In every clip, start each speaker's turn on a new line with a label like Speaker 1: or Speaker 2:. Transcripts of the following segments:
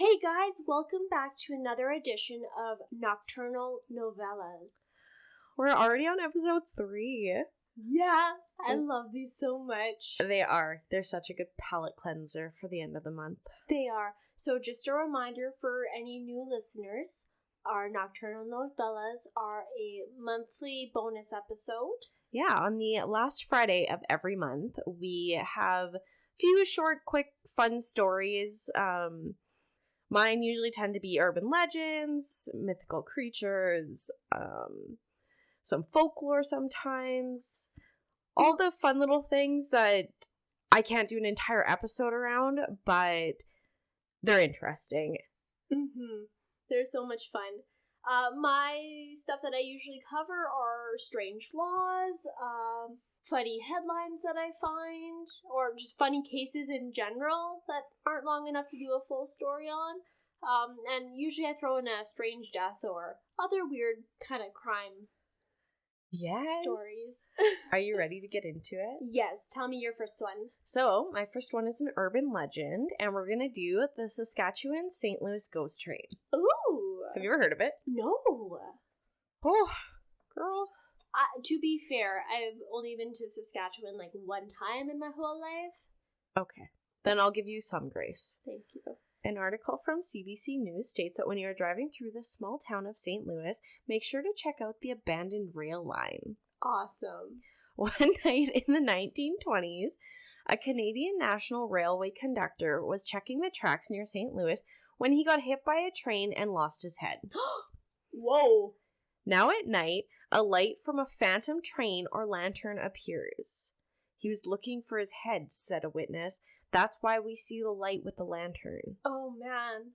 Speaker 1: Hey guys, welcome back to another edition of Nocturnal Novellas.
Speaker 2: We're already on episode 3.
Speaker 1: Yeah, I love these so much.
Speaker 2: They are. They're such a good palate cleanser for the end of the month.
Speaker 1: They are. So just a reminder for any new listeners, our Nocturnal Novellas are a monthly bonus episode.
Speaker 2: Yeah, on the last Friday of every month, we have a few short, quick, fun stories. Mine usually tend to be urban legends, mythical creatures, some folklore sometimes. All the fun little things that I can't do an entire episode around, but they're interesting.
Speaker 1: Mm-hmm. They're so much fun. My stuff that I usually cover are strange laws, funny headlines that I find, or just funny cases in general that aren't long enough to do a full story on. And usually I throw in a strange death or other weird kind of crime stories.
Speaker 2: Are you ready to get into it?
Speaker 1: Yes, tell me your first one.
Speaker 2: So, my first one is an urban legend, and we're going to do the Saskatchewan St. Louis ghost train.
Speaker 1: Ooh!
Speaker 2: Have you ever heard of it?
Speaker 1: No!
Speaker 2: Oh, girl.
Speaker 1: To be fair, I've only been to Saskatchewan like one time in my whole life.
Speaker 2: Okay, then I'll give you some grace.
Speaker 1: Thank you.
Speaker 2: An article from CBC News states that when you are driving through the small town of St. Louis, make sure to check out the abandoned rail line.
Speaker 1: Awesome.
Speaker 2: One night in the 1920s, a Canadian National Railway conductor was checking the tracks near St. Louis when he got hit by a train and lost his head.
Speaker 1: Whoa.
Speaker 2: Now at night, a light from a phantom train or lantern appears. He was looking for his head, said a witness. That's why we see the light with the lantern.
Speaker 1: Oh, man.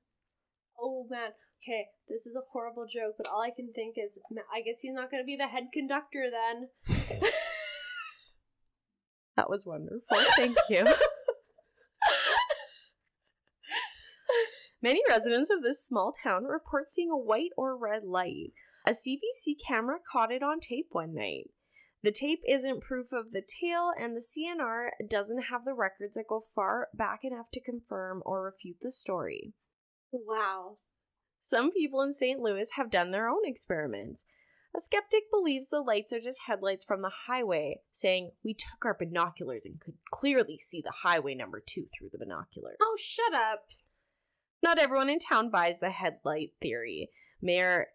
Speaker 1: Okay, this is a horrible joke, but all I can think is, I guess he's not going to be the head conductor then.
Speaker 2: That was wonderful. Thank you. Many residents of this small town report seeing a white or red light. A CBC camera caught it on tape one night. The tape isn't proof of the tale, and the CNR doesn't have the records that go far back enough to confirm or refute the story.
Speaker 1: Wow.
Speaker 2: Some people in St. Louis have done their own experiments. A skeptic believes the lights are just headlights from the highway, saying, "We took our binoculars and could clearly see the highway number 2 through the binoculars."
Speaker 1: Oh, shut up.
Speaker 2: Not everyone in town buys the headlight theory. Mayor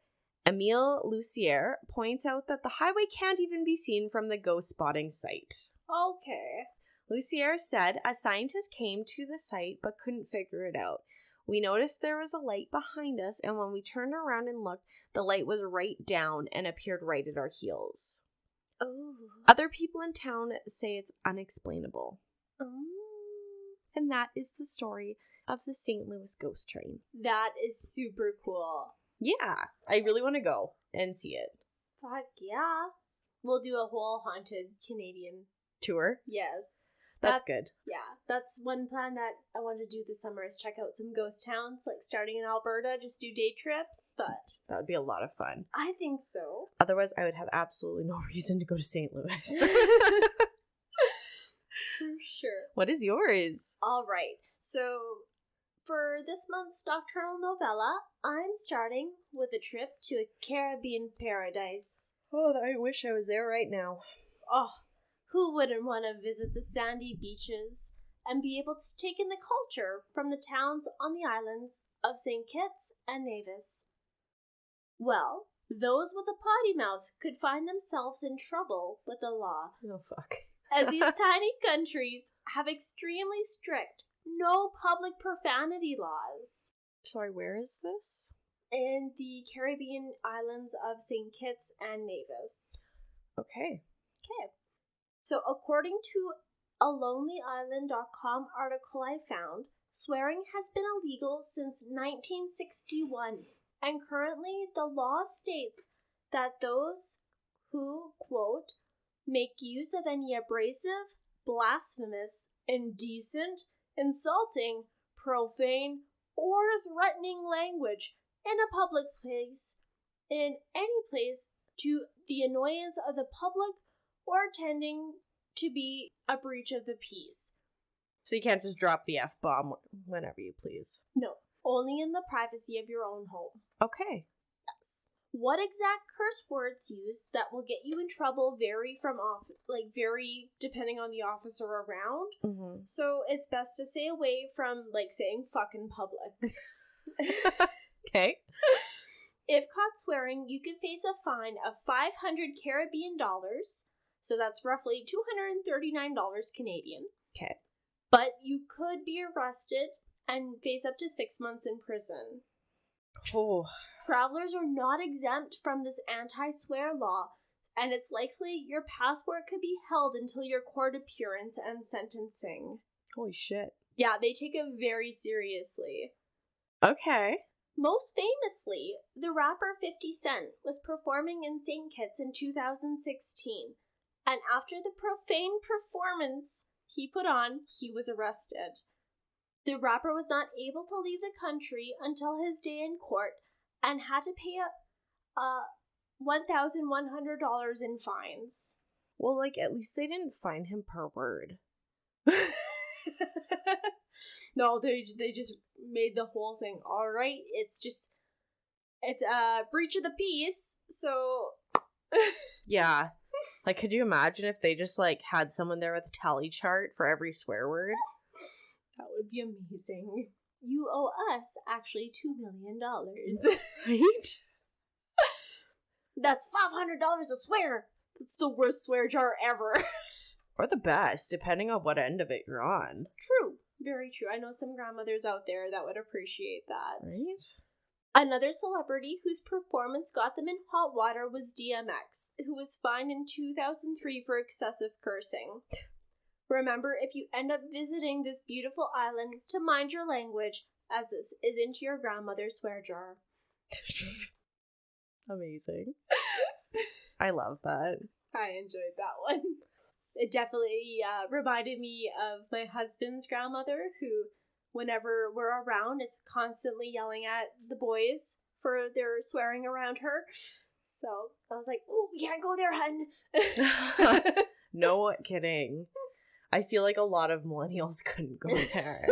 Speaker 2: Emile Lucier points out that the highway can't even be seen from the ghost spotting site.
Speaker 1: Okay.
Speaker 2: Lucier said a scientist came to the site but couldn't figure it out. We noticed there was a light behind us, and when we turned around and looked, the light was right down and appeared right at our heels.
Speaker 1: Oh.
Speaker 2: Other people in town say it's unexplainable.
Speaker 1: Oh.
Speaker 2: And that is the story of the St. Louis ghost train.
Speaker 1: That is super cool.
Speaker 2: Yeah, I really want to go and see it.
Speaker 1: Fuck yeah. We'll do a whole haunted Canadian
Speaker 2: Tour?
Speaker 1: Yes.
Speaker 2: That's good.
Speaker 1: Yeah, that's one plan that I want to do this summer is check out some ghost towns, like starting in Alberta, just do day trips, but...
Speaker 2: That would be a lot of fun.
Speaker 1: I think so.
Speaker 2: Otherwise, I would have absolutely no reason to go to St. Louis.
Speaker 1: For sure.
Speaker 2: What is yours?
Speaker 1: All right, so for this month's Nocturnal Novella, I'm starting with a trip to a Caribbean paradise.
Speaker 2: Oh, I wish I was there right now.
Speaker 1: Oh, who wouldn't want to visit the sandy beaches and be able to take in the culture from the towns on the islands of St. Kitts and Nevis? Well, those with a potty mouth could find themselves in trouble with the law.
Speaker 2: Oh, fuck.
Speaker 1: As these tiny countries have extremely strict, no public profanity laws.
Speaker 2: Sorry, where is this?
Speaker 1: In the Caribbean islands of St. Kitts and Nevis.
Speaker 2: Okay.
Speaker 1: So according to a LonelyIsland.com article I found, swearing has been illegal since 1961, and currently the law states that those who, quote, make use of any abrasive, blasphemous, indecent, insulting, profane, or threatening language in a public place, in any place, to the annoyance of the public or tending to be a breach of the peace.
Speaker 2: So you can't just drop the F-bomb whenever you please.
Speaker 1: No. only in the privacy of your own home.
Speaker 2: Okay.
Speaker 1: Yes. What exact curse words used that will get you in trouble vary depending on the officer around.
Speaker 2: Mm-hmm.
Speaker 1: So it's best to stay away from, saying fuck in public.
Speaker 2: Okay.
Speaker 1: If caught swearing, you could face a fine of 500 Caribbean dollars, so that's roughly $239 Canadian.
Speaker 2: Okay.
Speaker 1: But you could be arrested and face up to 6 months in prison.
Speaker 2: Oh.
Speaker 1: Travelers are not exempt from this anti-swear law, and it's likely your passport could be held until your court appearance and sentencing.
Speaker 2: Holy shit.
Speaker 1: Yeah, they take it very seriously.
Speaker 2: Okay.
Speaker 1: Most famously, the rapper 50 Cent was performing in St. Kitts in 2016, and after the profane performance he put on, he was arrested. The rapper was not able to leave the country until his day in court and had to pay $1,100 in fines.
Speaker 2: Well, at least they didn't fine him per word.
Speaker 1: No, they just made the whole thing all right. It's a breach of the peace. So
Speaker 2: yeah, could you imagine if they just had someone there with a tally chart for every swear word?
Speaker 1: That would be amazing. You owe us actually $2 million.
Speaker 2: Right?
Speaker 1: That's $500 a swear. That's the worst swear jar ever.
Speaker 2: Or the best, depending on what end of it you're on.
Speaker 1: True. Very true. I know some grandmothers out there that would appreciate that.
Speaker 2: Right?
Speaker 1: Another celebrity whose performance got them in hot water was DMX, who was fined in 2003 for excessive cursing. Remember, if you end up visiting this beautiful island, to mind your language, as this isn't your grandmother's swear jar.
Speaker 2: Amazing. I love that.
Speaker 1: I enjoyed that one. It definitely reminded me of my husband's grandmother, who, whenever we're around, is constantly yelling at the boys for their swearing around her. So I was like, "Oh, we can't go there, hun."
Speaker 2: No kidding. I feel like a lot of millennials couldn't go there.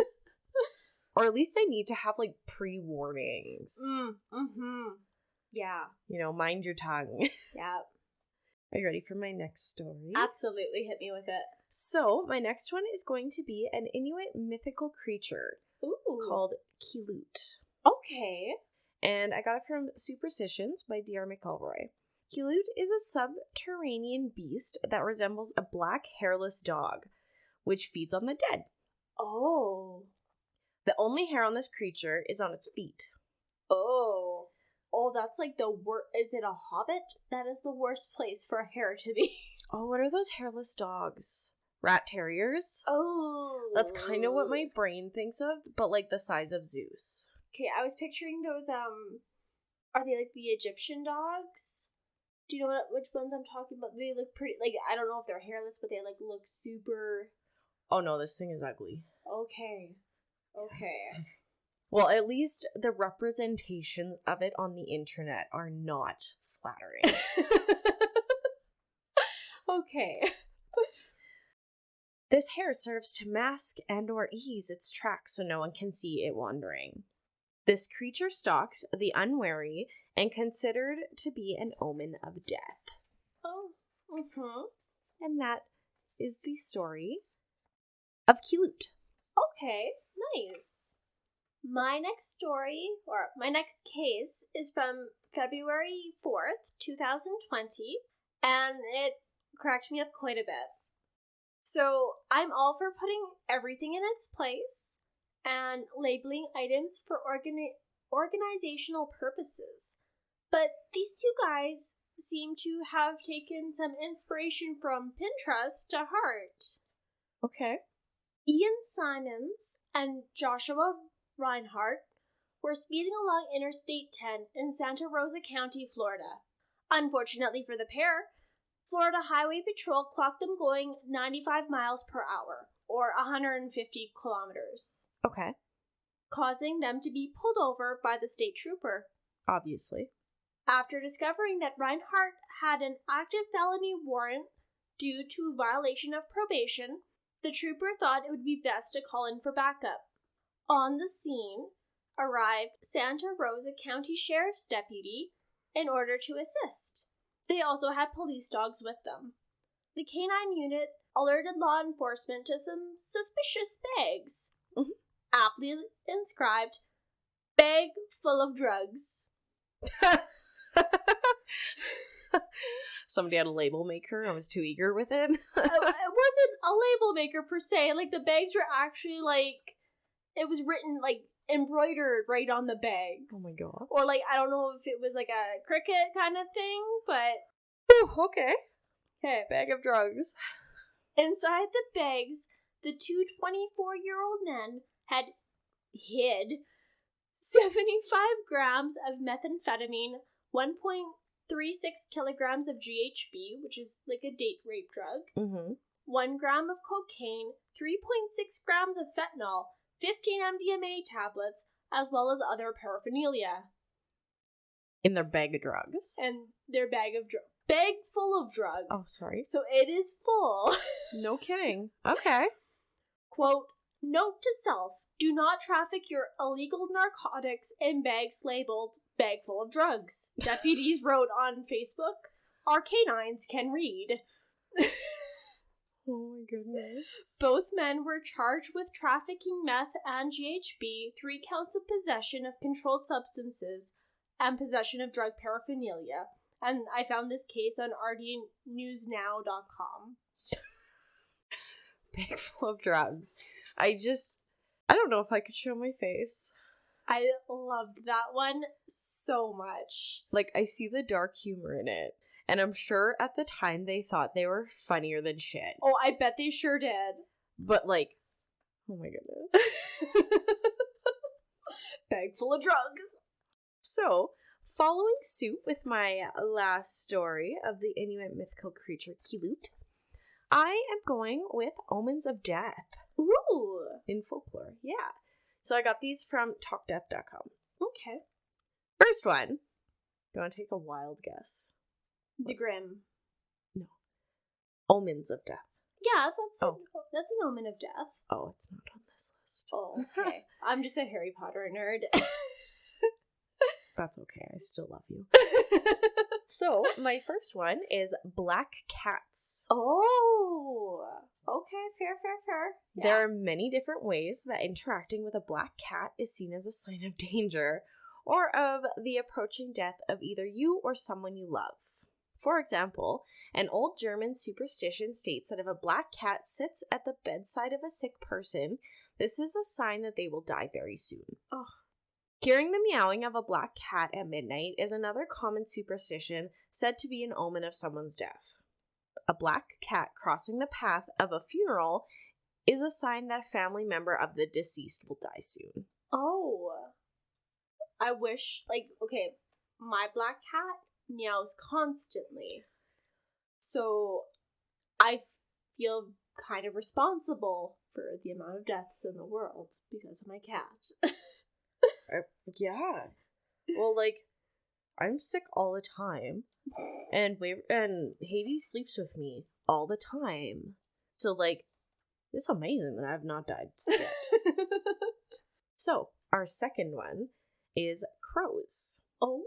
Speaker 2: Or at least they need to have pre-warnings.
Speaker 1: Yeah.
Speaker 2: Mind your tongue.
Speaker 1: Yeah.
Speaker 2: Are you ready for my next story?
Speaker 1: Absolutely, hit me with it.
Speaker 2: So, my next one is going to be an Inuit mythical creature called Kilut.
Speaker 1: Okay.
Speaker 2: And I got it from Superstitions by D.R. McElroy. Kilut is a subterranean beast that resembles a black hairless dog, which feeds on the dead.
Speaker 1: Oh.
Speaker 2: The only hair on this creature is on its feet.
Speaker 1: Oh. Oh, that's the worst. Is it a hobbit? That is the worst place for a hair to be.
Speaker 2: Oh, what are those hairless dogs? Rat terriers?
Speaker 1: Oh.
Speaker 2: That's kind of what my brain thinks of, but the size of Zeus.
Speaker 1: Okay, I was picturing those, are they the Egyptian dogs? Do you know which ones I'm talking about? They look pretty, I don't know if they're hairless, but they, look super...
Speaker 2: Oh, no, this thing is ugly.
Speaker 1: Okay.
Speaker 2: Well, at least the representations of it on the internet are not flattering.
Speaker 1: Okay.
Speaker 2: This hair serves to mask and or ease its tracks so no one can see it wandering. This creature stalks the unwary and considered to be an omen of death.
Speaker 1: Oh. Mm-hmm.
Speaker 2: And that is the story of Kilut.
Speaker 1: Okay, nice. My next case is from February 4th, 2020, and it cracked me up quite a bit. So, I'm all for putting everything in its place and labeling items for organizational purposes. But these two guys seem to have taken some inspiration from Pinterest to heart.
Speaker 2: Okay.
Speaker 1: Ian Simons and Joshua Reinhardt were speeding along Interstate 10 in Santa Rosa County, Florida. Unfortunately for the pair, Florida Highway Patrol clocked them going 95 miles per hour, or 150 kilometers.
Speaker 2: Okay.
Speaker 1: Causing them to be pulled over by the state trooper.
Speaker 2: Obviously.
Speaker 1: After discovering that Reinhardt had an active felony warrant due to violation of probation, the trooper thought it would be best to call in for backup. On the scene, arrived Santa Rosa County Sheriff's deputy in order to assist. They also had police dogs with them. The canine unit alerted law enforcement to some suspicious bags, aptly inscribed, "Bag full of drugs."
Speaker 2: Somebody had a label maker. I was too eager with it.
Speaker 1: It wasn't a label maker per se. Like, the bags were actually, like, it was written, like, embroidered right on the bags.
Speaker 2: Oh my god.
Speaker 1: Or, like, I don't know if it was, like, a cricket kind of thing, but...
Speaker 2: Okay. Bag of drugs.
Speaker 1: Inside the bags, the two 24-year-old men had hid 75 grams of methamphetamine, 1.36 kilograms of GHB, which is like a date rape drug, 1 gram of cocaine, 3.6 grams of fentanyl, 15 MDMA tablets, as well as other paraphernalia.
Speaker 2: In their bag of drugs?
Speaker 1: And their bag full of drugs.
Speaker 2: Oh, sorry.
Speaker 1: So it is full.
Speaker 2: No kidding. Okay.
Speaker 1: Quote, "Note to self, do not traffic your illegal narcotics in bags labeled bag full of drugs," deputies wrote on Facebook. "Our canines can read."
Speaker 2: Oh my goodness.
Speaker 1: Both men were charged with trafficking meth and GHB, 3 counts of possession of controlled substances, and possession of drug paraphernalia. And I found this case on rdnewsnow.com.
Speaker 2: Bag full of drugs. I don't know if I could show my face.
Speaker 1: I loved that one so much.
Speaker 2: Like, I see the dark humor in it. And I'm sure at the time they thought they were funnier than shit.
Speaker 1: Oh, I bet they sure did.
Speaker 2: But, like, oh my goodness.
Speaker 1: Bag full of drugs.
Speaker 2: So, following suit with my last story of the Inuit mythical creature Kilut, I am going with Omens of Death.
Speaker 1: Ooh.
Speaker 2: In folklore, yeah. So I got these from talkdeath.com.
Speaker 1: Okay.
Speaker 2: First one. Do you want to take a wild guess?
Speaker 1: The Grimm.
Speaker 2: No. Omens of Death.
Speaker 1: Yeah, that's an Omen of Death.
Speaker 2: Oh, it's not on this list.
Speaker 1: Oh, okay. I'm just a Harry Potter nerd.
Speaker 2: That's okay. I still love you. So, my first one is Black Cats.
Speaker 1: Oh, okay. Fair. Yeah.
Speaker 2: There are many different ways that interacting with a black cat is seen as a sign of danger or of the approaching death of either you or someone you love. For example, an old German superstition states that if a black cat sits at the bedside of a sick person, this is a sign that they will die very soon.
Speaker 1: Oh.
Speaker 2: Hearing the meowing of a black cat at midnight is another common superstition said to be an omen of someone's death. A black cat crossing the path of a funeral is a sign that a family member of the deceased will die soon.
Speaker 1: Oh. I wish, okay, my black cat meows constantly. So I feel kind of responsible for the amount of deaths in the world because of my cat.
Speaker 2: Yeah. Well, I'm sick all the time, and Hades sleeps with me all the time. So, it's amazing that I've not died yet. So, our second one is crows.
Speaker 1: Oh.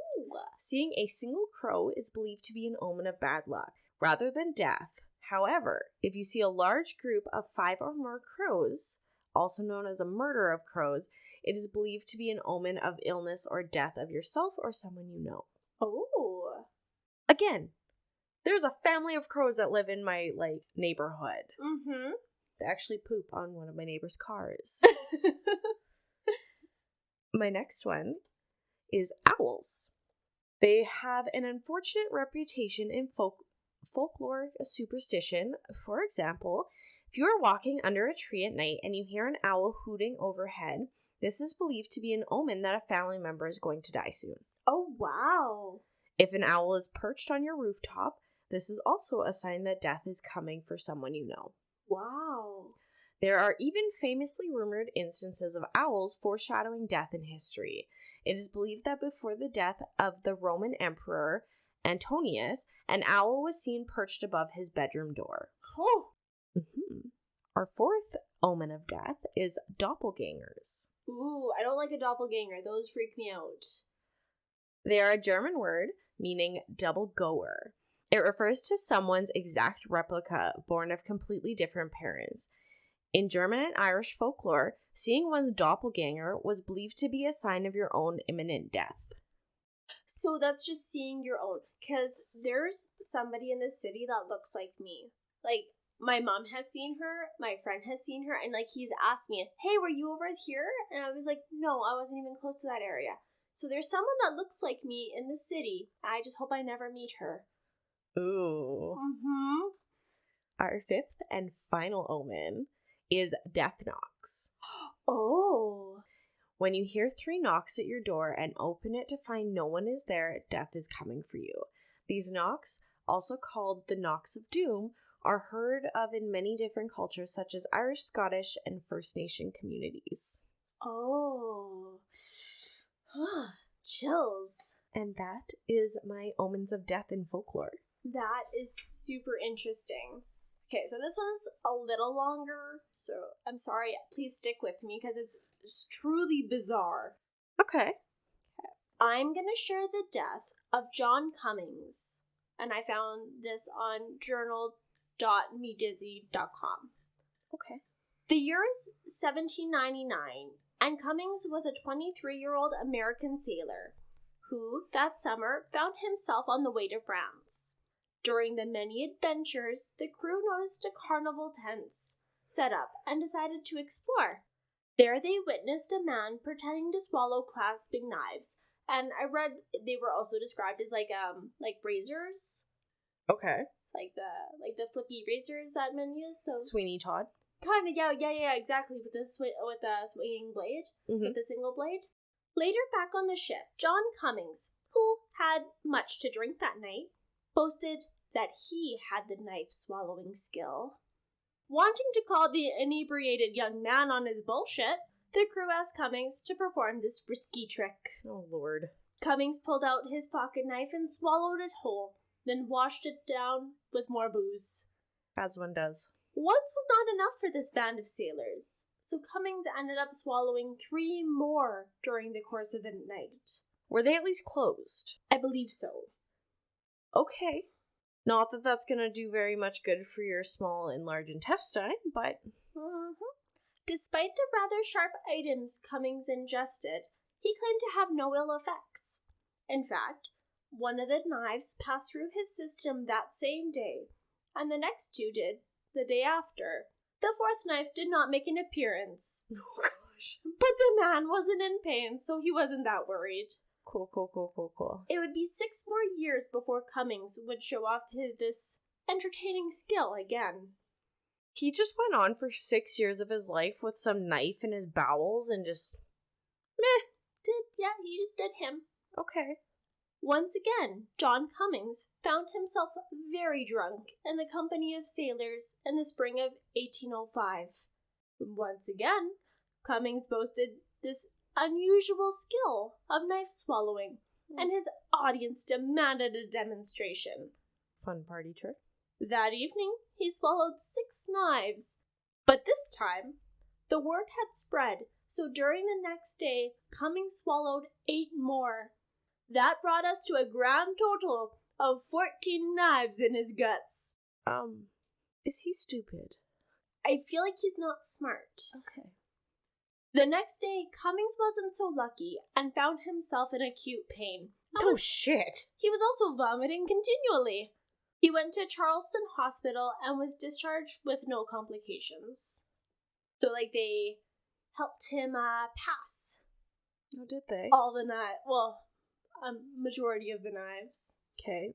Speaker 2: Seeing a single crow is believed to be an omen of bad luck, rather than death. However, if you see a large group of 5 or more crows, also known as a murder of crows, it is believed to be an omen of illness or death of yourself or someone you know.
Speaker 1: Oh.
Speaker 2: Again, there's a family of crows that live in my, neighborhood.
Speaker 1: Mm-hmm.
Speaker 2: They actually poop on one of my neighbor's cars. My next one is owls. They have an unfortunate reputation in folklore superstition. For example, if you are walking under a tree at night and you hear an owl hooting overhead, this is believed to be an omen that a family member is going to die soon.
Speaker 1: Oh, wow.
Speaker 2: If an owl is perched on your rooftop, this is also a sign that death is coming for someone you know.
Speaker 1: Wow.
Speaker 2: There are even famously rumored instances of owls foreshadowing death in history. It is believed that before the death of the Roman Emperor Antonius, an owl was seen perched above his bedroom door.
Speaker 1: Oh.
Speaker 2: Mm-hmm. Our fourth omen of death is doppelgangers.
Speaker 1: Ooh, I don't like a doppelganger. Those freak me out.
Speaker 2: They are a German word meaning double goer. It refers to someone's exact replica born of completely different parents. In German and Irish folklore, seeing one's doppelganger was believed to be a sign of your own imminent death.
Speaker 1: So that's just seeing your own. Because there's somebody in the city that looks like me. Like, my mom has seen her, my friend has seen her, and, like, he's asked me, hey, were you over here? And I was like, no, I wasn't even close to that area. So there's someone that looks like me in the city. I just hope I never meet her.
Speaker 2: Ooh.
Speaker 1: Mm-hmm.
Speaker 2: Our fifth and final omen is death knocks.
Speaker 1: Oh.
Speaker 2: When you hear 3 knocks at your door and open it to find no one is there, death is coming for you. These knocks, also called the knocks of doom, are heard of in many different cultures such as Irish, Scottish, and First Nation communities.
Speaker 1: Oh. Chills.
Speaker 2: And that is my omens of death in folklore.
Speaker 1: That is super interesting. Okay, so this one's a little longer, so I'm sorry, please stick with me because it's truly bizarre.
Speaker 2: Okay.
Speaker 1: I'm gonna share the death of John Cummings, and I found this on journal.medizzy.com.
Speaker 2: Okay.
Speaker 1: The year is 1799, and Cummings was a 23-year-old American sailor who, that summer, found himself on the way to France. During the many adventures, the crew noticed a carnival tents set up and decided to explore. There they witnessed a man pretending to swallow clasping knives, and I read they were also described as like razors.
Speaker 2: Okay.
Speaker 1: Like the flippy razors that men use. So
Speaker 2: Sweeney Todd.
Speaker 1: Kind of, yeah, exactly. With the swinging blade, with the single blade. Later, back on the ship, John Cummings, who had much to drink that night, boasted that he had the knife-swallowing skill. Wanting to call the inebriated young man on his bullshit, the crew asked Cummings to perform this risky trick.
Speaker 2: Oh, Lord.
Speaker 1: Cummings pulled out his pocket knife and swallowed it whole, then washed it down with more booze.
Speaker 2: As one does.
Speaker 1: Once was not enough for this band of sailors, so Cummings ended up swallowing 3 more during the course of the night.
Speaker 2: Were they at least closed?
Speaker 1: I believe so.
Speaker 2: Okay. Not that that's going to do very much good for your small and large intestine, but...
Speaker 1: Despite the rather sharp items Cummings ingested, he claimed to have no ill effects. In fact, one of the knives passed through his system that same day, and the next 2 did the day after. The 4th knife did not make an appearance.
Speaker 2: Oh, gosh.
Speaker 1: But the man wasn't in pain, so he wasn't that worried.
Speaker 2: Cool.
Speaker 1: It would be 6 more years before Cummings would show off this entertaining skill again.
Speaker 2: He just went on for 6 years of his life with some knife in his bowels and just...
Speaker 1: He just did him.
Speaker 2: Okay.
Speaker 1: Once again, John Cummings found himself very drunk in the company of sailors in the spring of 1805. Once again, Cummings boasted this unusual skill of knife swallowing, and his audience demanded a demonstration.
Speaker 2: Fun party trick.
Speaker 1: That evening, he swallowed 6 knives, but this time, the word had spread, so during the next day, Cummings swallowed 8 more. That brought us to a grand total of 14 knives in his guts.
Speaker 2: Is he stupid?
Speaker 1: I feel like he's not smart.
Speaker 2: Okay.
Speaker 1: The next day, Cummings wasn't so lucky and found himself in acute pain.
Speaker 2: Oh, shit.
Speaker 1: He was also vomiting continually. He went to Charleston Hospital and was discharged with no complications. So, they helped him pass.
Speaker 2: Oh, did they?
Speaker 1: All the knives. Well, majority of the knives.
Speaker 2: Okay.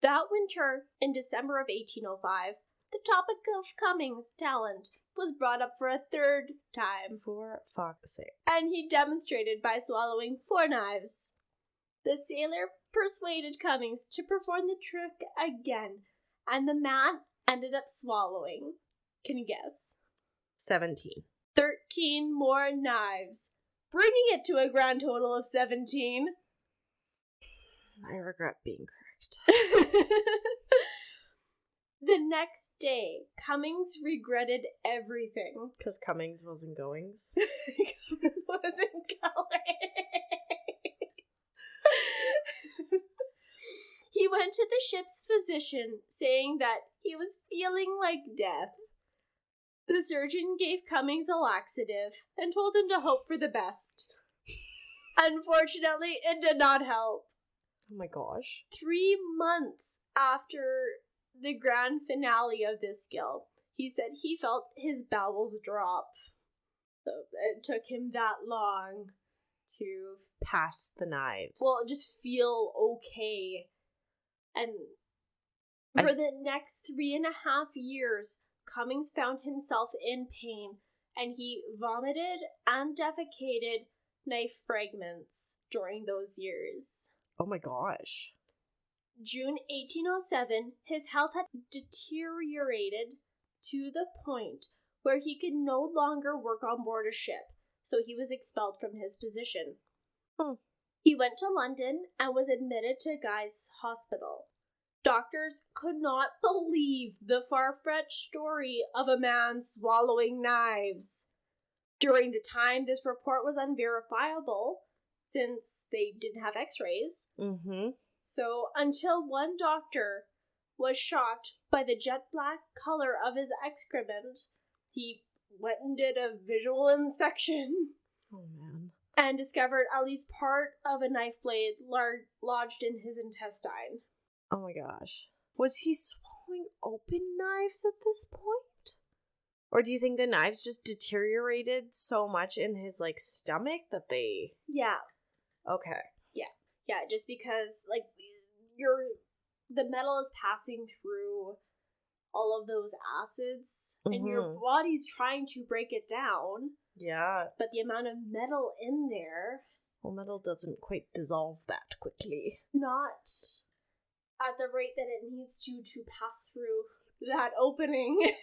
Speaker 1: That winter, in December of 1805, the topic of Cummings' talent was brought up for a 3rd time.
Speaker 2: For fuck's sake.
Speaker 1: And he demonstrated by swallowing 4 knives. The sailor persuaded Cummings to perform the trick again, and the man ended up swallowing. Can you guess?
Speaker 2: 17.
Speaker 1: 13 more knives, bringing it to a grand total of 17.
Speaker 2: I regret being correct.
Speaker 1: The next day, Cummings regretted everything.
Speaker 2: Because Cummings wasn't goings.
Speaker 1: Wasn't going. He went to the ship's physician, saying that he was feeling like death. The surgeon gave Cummings a laxative and told him to hope for the best. Unfortunately, it did not help.
Speaker 2: Oh my gosh.
Speaker 1: 3 months after the grand finale of this skill, he said he felt his bowels drop. So it took him that long to
Speaker 2: pass the knives.
Speaker 1: Well, just feel okay. And for the next 3.5 years, Cummings found himself in pain, and he vomited and defecated knife fragments during those years.
Speaker 2: Oh my gosh.
Speaker 1: June 1807, his health had deteriorated to the point where he could no longer work on board a ship, so he was expelled from his position. He went to London and was admitted to Guy's Hospital. Doctors could not believe the far-fetched story of a man swallowing knives. During the time, this report was unverifiable, since they didn't have x-rays.
Speaker 2: Mm-hmm.
Speaker 1: So, until one doctor was shocked by the jet black color of his excrement, he went and did a visual inspection.
Speaker 2: Oh, man.
Speaker 1: And discovered at least part of a knife blade lodged in his intestine.
Speaker 2: Oh my gosh. Was he swallowing open knives at this point? Or do you think the knives just deteriorated so much in his, stomach that they...
Speaker 1: Yeah.
Speaker 2: Okay.
Speaker 1: Yeah, just because, the metal is passing through all of those acids, and your body's trying to break it down.
Speaker 2: Yeah.
Speaker 1: But the amount of metal in there...
Speaker 2: Well, metal doesn't quite dissolve that quickly.
Speaker 1: Not at the rate that it needs to pass through that opening.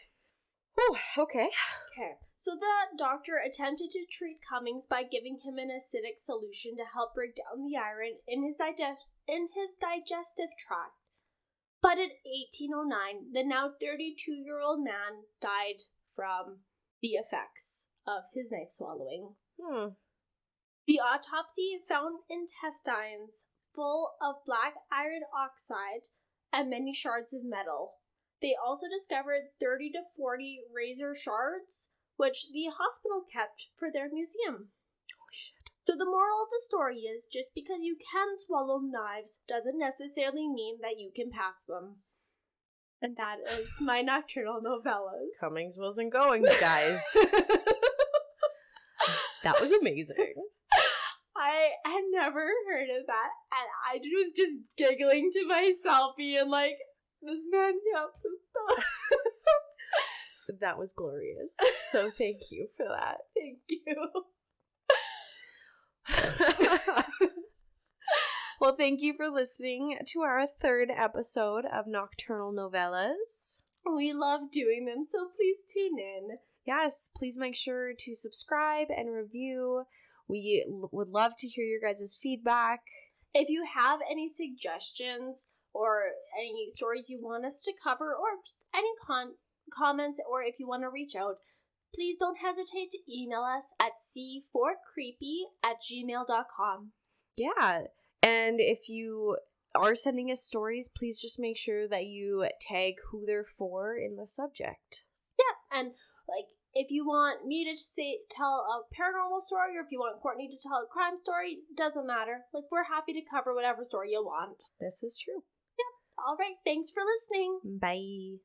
Speaker 2: Oh, okay.
Speaker 1: Okay. So the doctor attempted to treat Cummings by giving him an acidic solution to help break down the iron in his digestive tract. But in 1809, the now 32-year-old man died from the effects of his knife swallowing. The autopsy found intestines full of black iron oxide and many shards of metal. They also discovered 30 to 40 razor shards, which the hospital kept for their museum.
Speaker 2: Oh, shit.
Speaker 1: So the moral of the story is, just because you can swallow knives doesn't necessarily mean that you can pass them. And that is my Nocturnal Novellas.
Speaker 2: Cummings wasn't going, guys. That was amazing.
Speaker 1: I had never heard of that, and I was just giggling to myself, being like, this man can't poop though.
Speaker 2: That was glorious. So thank you for that.
Speaker 1: Thank you.
Speaker 2: Well, thank you for listening to our 3rd episode of Nocturnal Novellas.
Speaker 1: We love doing them, so please tune in.
Speaker 2: Yes, please make sure to subscribe and review. We would love to hear your guys' feedback.
Speaker 1: If you have any suggestions or any stories you want us to cover, or just any comments, or if you want to reach out, please don't hesitate to email us at c4creepy@gmail.com.
Speaker 2: Yeah, and if you are sending us stories, please just make sure that you tag who they're for in the subject.
Speaker 1: Yeah, and if you want me to tell a paranormal story, or if you want Courtney to tell a crime story, doesn't matter. We're happy to cover whatever story you want.
Speaker 2: This is true.
Speaker 1: Yeah. All right. Thanks for listening.
Speaker 2: Bye.